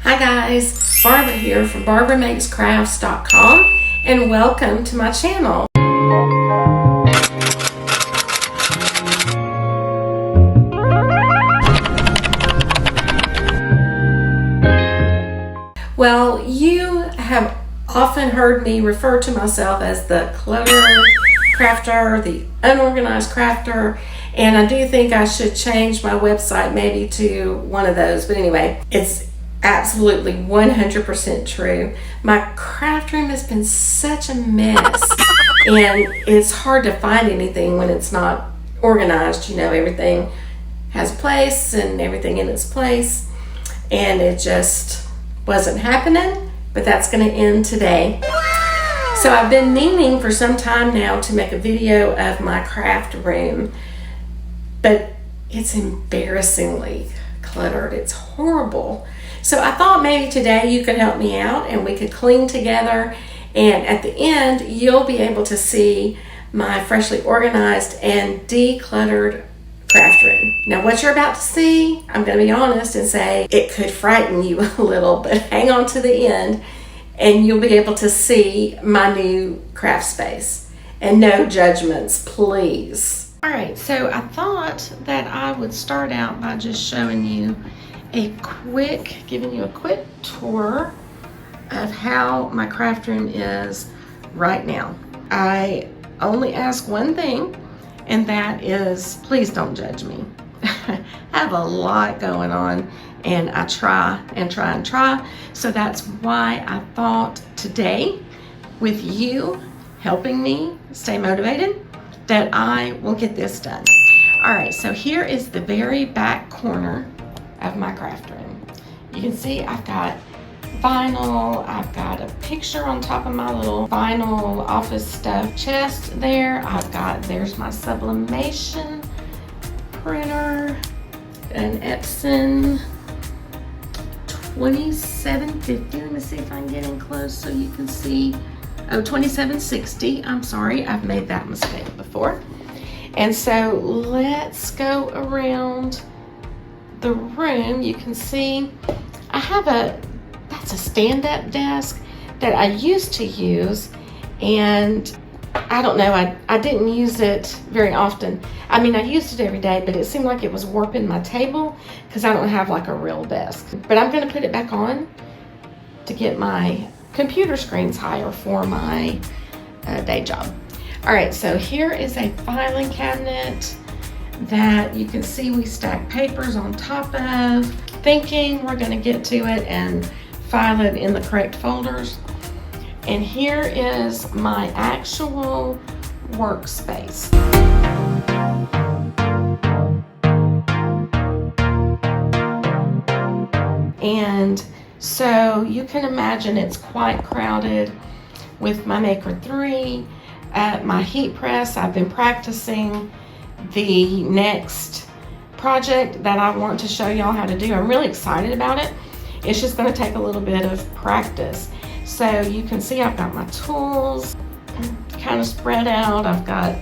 Hi guys, Barbara here from BarbaraMakesCrafts.com and welcome to my channel. Well, you have often heard me refer to myself as the cluttered crafter, the unorganized crafter, and I do think I should change my website maybe to one of those. But anyway, it's absolutely 100% true. My craft room has been such a mess, and it's hard to find anything when it's not organized. You know, everything has a place and everything in its place, and it just wasn't happening, but that's going to end today. So I've been meaning for some time now to make a video of my craft room, but it's embarrassingly cluttered. It's horrible. So I thought maybe today you could help me out and we could clean together, and at the end you'll be able to see my freshly organized and decluttered craft room. Now what you're about to see, I'm going to be honest and say it could frighten you a little, but hang on to the end and you'll be able to see my new craft space. And no judgments, please. All right, so I thought that I would start out by just showing you giving you a quick tour of how my craft room is right now. I only ask one thing, and that is, please don't judge me. I have a lot going on, and I try and try and try. So that's why I thought today, with you helping me stay motivated, that I will get this done. All right, so here is the very back corner of my craft room. You can see I've got vinyl, I've got a picture on top of my little vinyl office stuff chest there. There's my sublimation printer, an Epson 2750. Let me see if I can get in close so you can see. Oh, 2760. I'm sorry, I've made that mistake before. And so let's go around the room. You can see I have that's a stand-up desk that I used to use, and I don't know, I didn't use it very often. I mean, I used it every day, but it seemed like it was warping my table because I don't have like a real desk. But I'm going to put it back on to get my computer screens higher for my day job. All right, so here is a filing cabinet that you can see we stack papers on top of, thinking we're going to get to it and file it in the correct folders. And here is my actual workspace. And so you can imagine it's quite crowded with my Maker 3, my heat press. I've been practicing the next project that I want to show y'all how to do. I'm really excited about it. It's just going to take a little bit of practice. So you can see I've got my tools kind of spread out. I've got,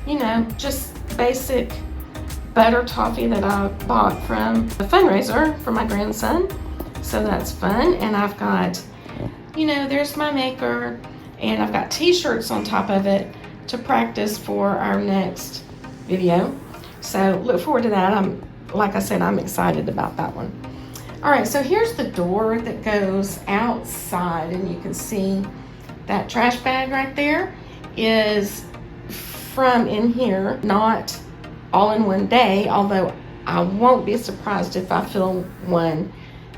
you know, just basic butter toffee that I bought from a fundraiser for my grandson. So that's fun. And I've got, you know, there's my maker, and I've got t-shirts on top of it to practice for our next video. So look forward to that. Like I said, I'm excited about that one. All right, so here's the door that goes outside, and you can see that trash bag right there is from in here, not all in one day, although I won't be surprised if I fill one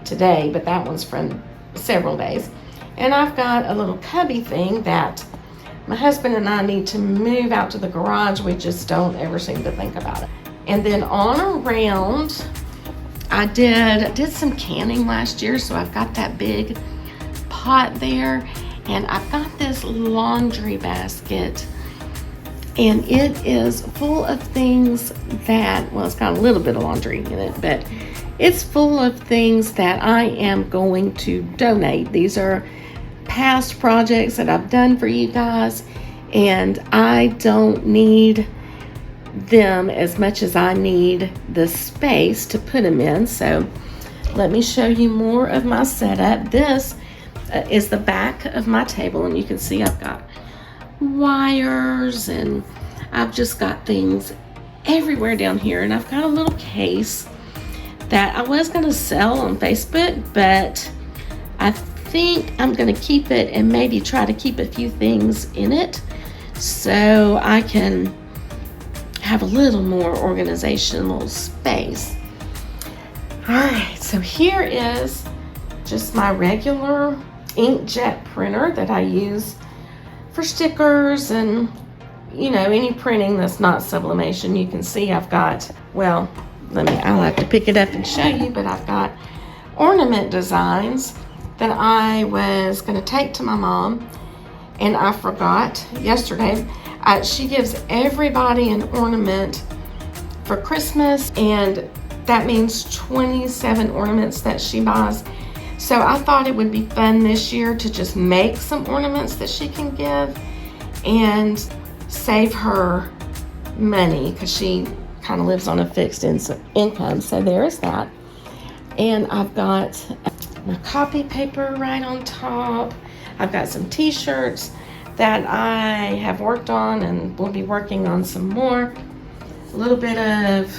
today, but that one's from several days. And I've got a little cubby thing that my husband and I need to move out to the garage. We just don't ever seem to think about it. And then on around, I did some canning last year, so I've got that big pot there, and I've got this laundry basket, and it is full of things that, well, it's got a little bit of laundry in it, but it's full of things that I am going to donate. These are past projects that I've done for you guys, and I don't need them as much as I need the space to put them in. So let me show you more of my setup. This is the back of my table, and you can see I've got wires and I've just got things everywhere down here, and I've got a little case that I was going to sell on Facebook, but I think I'm going to keep it and maybe try to keep a few things in it so I can have a little more organizational space. All right, so here is just my regular inkjet printer that I use for stickers and, you know, any printing that's not sublimation. You can see I've got, well, I'll have to pick it up and show you, but I've got ornament designs that I was going to take to my mom, and I forgot yesterday. She gives everybody an ornament for Christmas, and that means 27 ornaments that she buys. So I thought it would be fun this year to just make some ornaments that she can give and save her money, because she kind of lives on a fixed income. So there is that. And I've got my copy paper right on top. I've got some t-shirts that I have worked on and will be working on some more. A little bit of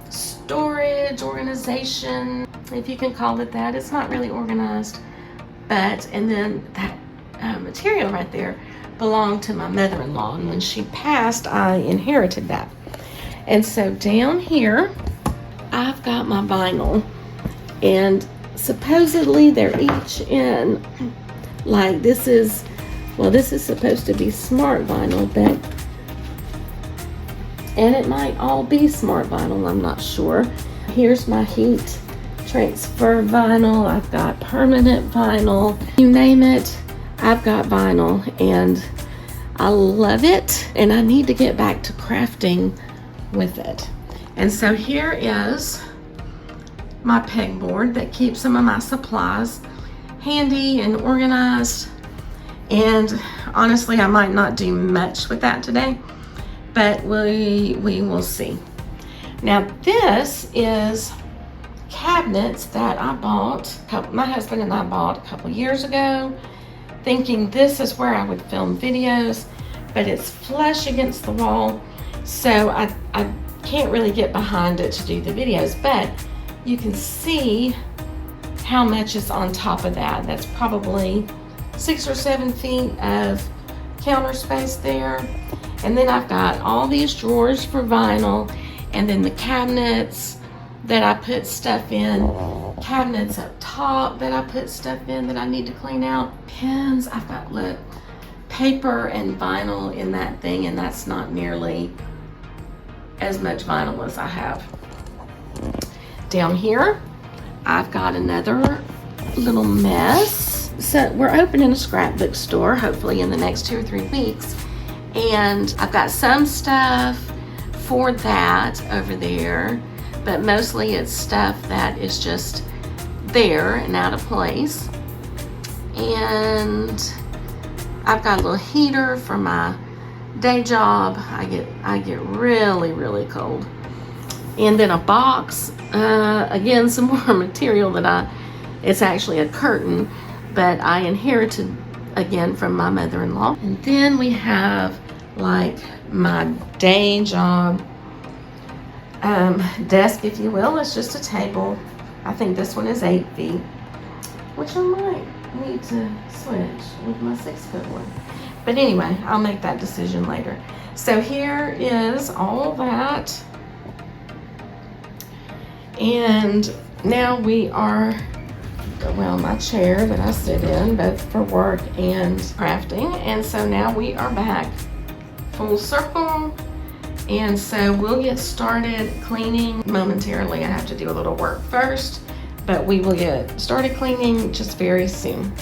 storage, organization, if you can call it that. It's not really organized, but, and then that material right there belonged to my mother-in-law, and when she passed, I inherited that. And so down here, I've got my vinyl, and supposedly they're each in, like, this is supposed to be smart vinyl, but, and it might all be smart vinyl, I'm not sure. Here's my heat transfer vinyl. I've got permanent vinyl. You name it, I've got vinyl, and I love it, and I need to get back to crafting with it. And so here is my pegboard that keeps some of my supplies handy and organized. And honestly, I might not do much with that today, but we will see. Now this is cabinets that I bought, my husband and I bought a couple years ago, thinking this is where I would film videos, but it's flush against the wall, so I can't really get behind it to do the videos. But you can see how much is on top of that. That's probably 6 or 7 feet of counter space there. And then I've got all these drawers for vinyl, and then the cabinets that I put stuff in, cabinets up top that I put stuff in that I need to clean out, pens. I've got, look, paper and vinyl in that thing, and that's not nearly as much vinyl as I have. Down here, I've got another little mess. So we're opening a scrapbook store, hopefully in the next 2 or 3 weeks. And I've got some stuff for that over there, but mostly it's stuff that is just there and out of place. And I've got a little heater for my day job. I get really, really cold. And then a box, again, some more material that it's actually a curtain, but I inherited again from my mother-in-law. And then we have like my day job desk, if you will. It's just a table. I think this one is 8 feet, which I might need to switch with my 6-foot one. But anyway, I'll make that decision later. So here is all that. And now we are, well, my chair that I sit in both for work and crafting. And so now we are back full circle. And so we'll get started cleaning momentarily. I have to do a little work first, but we will get started cleaning just very soon.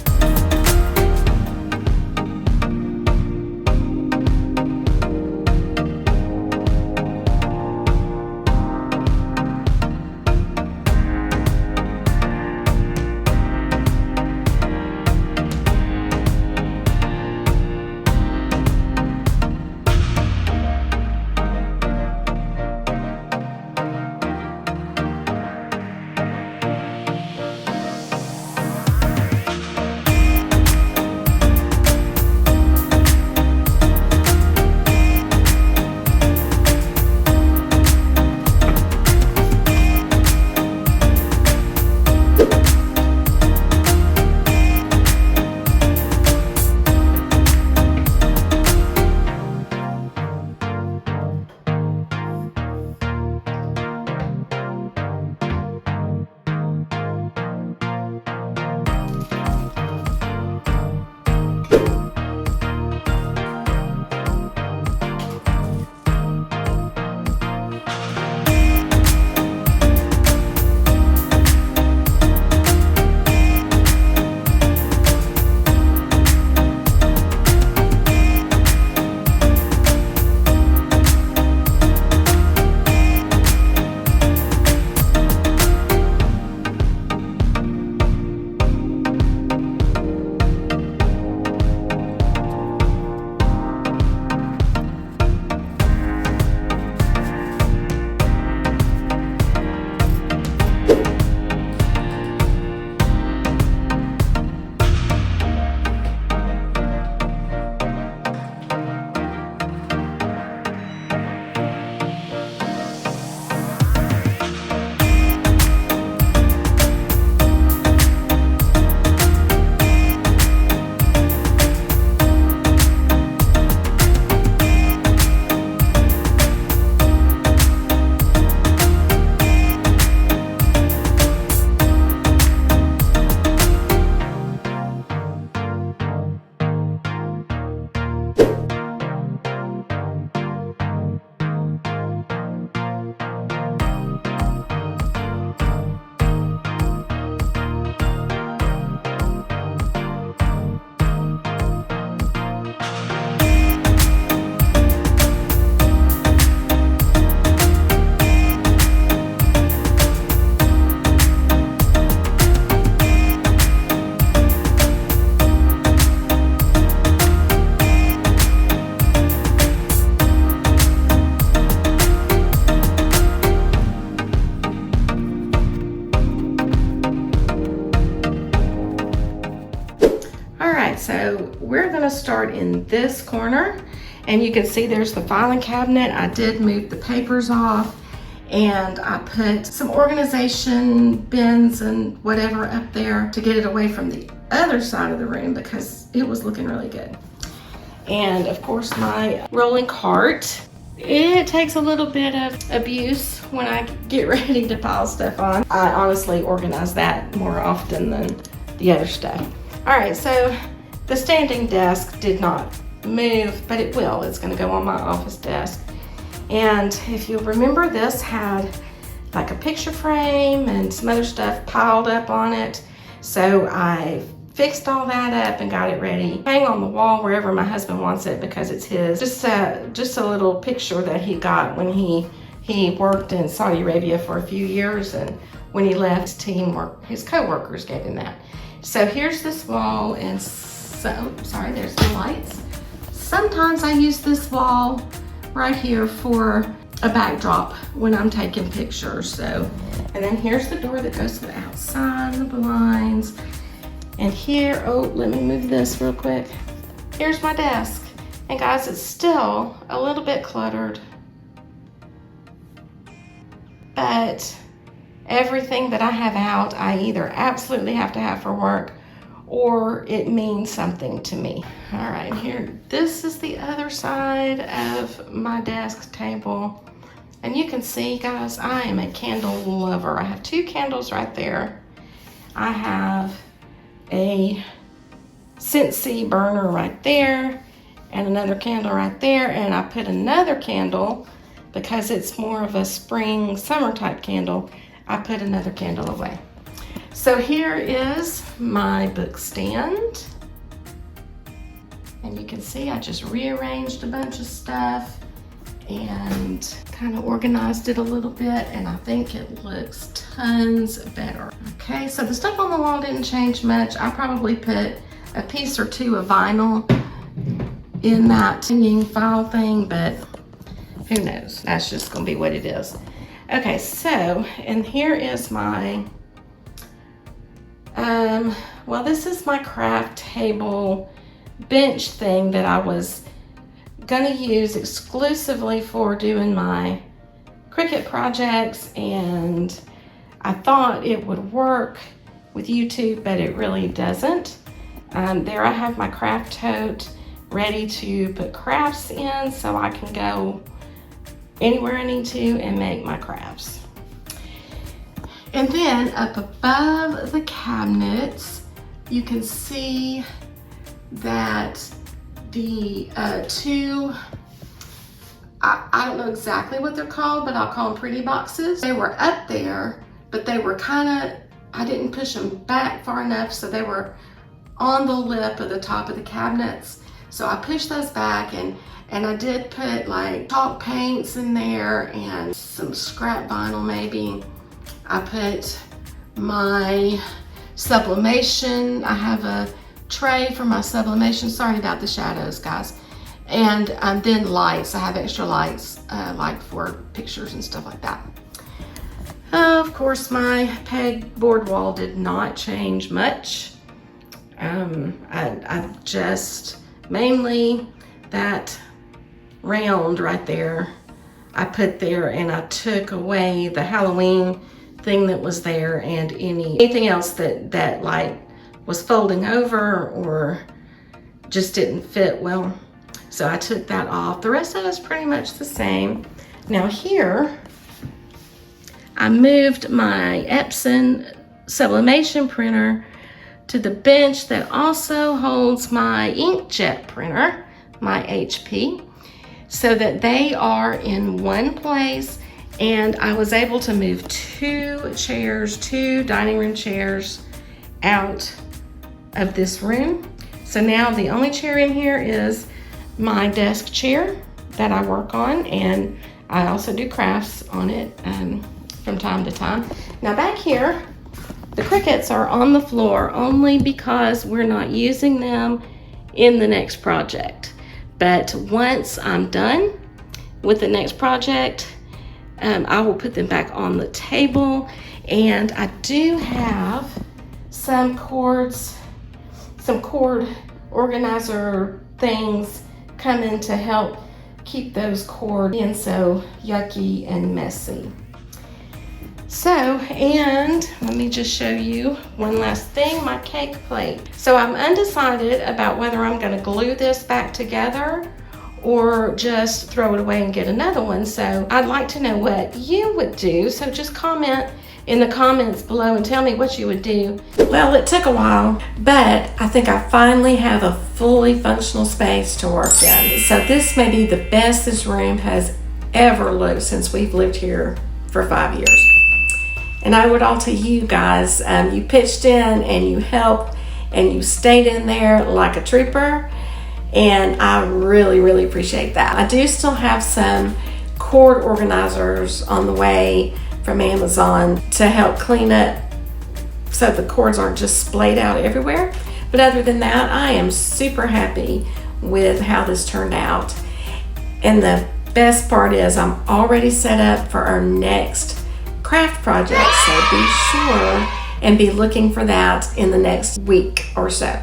so we're gonna start in this corner, and you can see there's the filing cabinet. I did move the papers off, and I put some organization bins and whatever up there to get it away from the other side of the room because it was looking really good. And of course my rolling cart. It takes a little bit of abuse when I get ready to pile stuff on. I honestly organize that more often than the other stuff. All right, so the standing desk did not move, but it will. It's gonna go on my office desk. And if you remember, this had like a picture frame and some other stuff piled up on it. So I fixed all that up and got it ready. Hang on the wall wherever my husband wants it because it's his. Just a little picture that he got when he worked in Saudi Arabia for a few years, and when he left, his co-workers gave him that. So here's this wall, and so, sorry, there's the lights. Sometimes I use this wall right here for a backdrop when I'm taking pictures. So, and then here's the door that goes to the outside, the blinds. And here, oh, let me move this real quick. Here's my desk. And guys, it's still a little bit cluttered, but everything that I have out, I either absolutely have to have for work or it means something to me. All right, here, this is the other side of my desk table. And you can see, guys, I am a candle lover. I have 2 candles right there. I have a Scentsy burner right there and another candle right there. And I put another candle, because it's more of a spring, summer type candle, I put another candle away. So here is my book stand. And you can see I just rearranged a bunch of stuff and kind of organized it a little bit, and I think it looks tons better. Okay, so the stuff on the wall didn't change much. I probably put a piece or 2 of vinyl in that hanging file thing, but who knows? That's just gonna be what it is. Okay, so, and here is my, well, this is my craft table bench thing that I was gonna use exclusively for doing my Cricut projects, and I thought it would work with YouTube, but it really doesn't. There I have my craft tote ready to put crafts in so I can go anywhere I need to and make my crafts. And then up above the cabinets, you can see that the 2, I don't know exactly what they're called, but I'll call them pretty boxes. They were up there, but they were kind of, I didn't push them back far enough, so they were on the lip of the top of the cabinets. So I pushed those back, and I did put like chalk paints in there and some scrap vinyl maybe. I put my sublimation. I have a tray for my sublimation. Sorry about the shadows, guys. And then lights. I have extra lights like for pictures and stuff like that. Of course, my pegboard wall did not change much. I just mainly that round right there I put there, and I took away the Halloween thing that was there and anything else that like was folding over or just didn't fit well. So I took that off. The rest of it is pretty much the same. Now here, I moved my Epson sublimation printer to the bench that also holds my inkjet printer, my HP, so that they are in one place. And I was able to move 2 chairs, 2 dining room chairs out of this room. So now the only chair in here is my desk chair that I work on, and I also do crafts on it from time to time. Now back here, the Cricuts are on the floor only because we're not using them in the next project. But once I'm done with the next project, I will put them back on the table. And I do have some cord organizer things come in to help keep those cords being so yucky and messy. So, and let me just show you one last thing, my cake plate. So I'm undecided about whether I'm gonna glue this back together or just throw it away and get another one. So I'd like to know what you would do. So just comment in the comments below and tell me what you would do. Well, it took a while, but I think I finally have a fully functional space to work in. So this may be the best this room has ever looked since we've lived here for 5 years. And I would all to you guys, you pitched in and you helped and you stayed in there like a trooper. And I really, really appreciate that. I do still have some cord organizers on the way from Amazon to help clean it so the cords aren't just splayed out everywhere. But other than that, I am super happy with how this turned out. And the best part is I'm already set up for our next craft project. So be sure and be looking for that in the next week or so.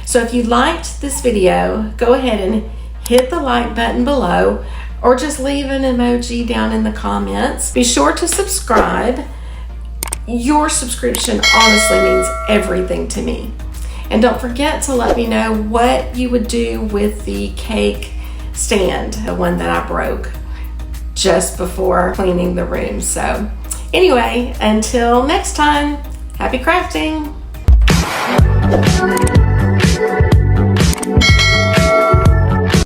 So if you liked this video, go ahead and hit the like button below or just leave an emoji down in the comments. Be sure to subscribe. Your subscription honestly means everything to me. And don't forget to let me know what you would do with the cake stand, the one that I broke just before cleaning the room. So anyway, until next time, happy crafting.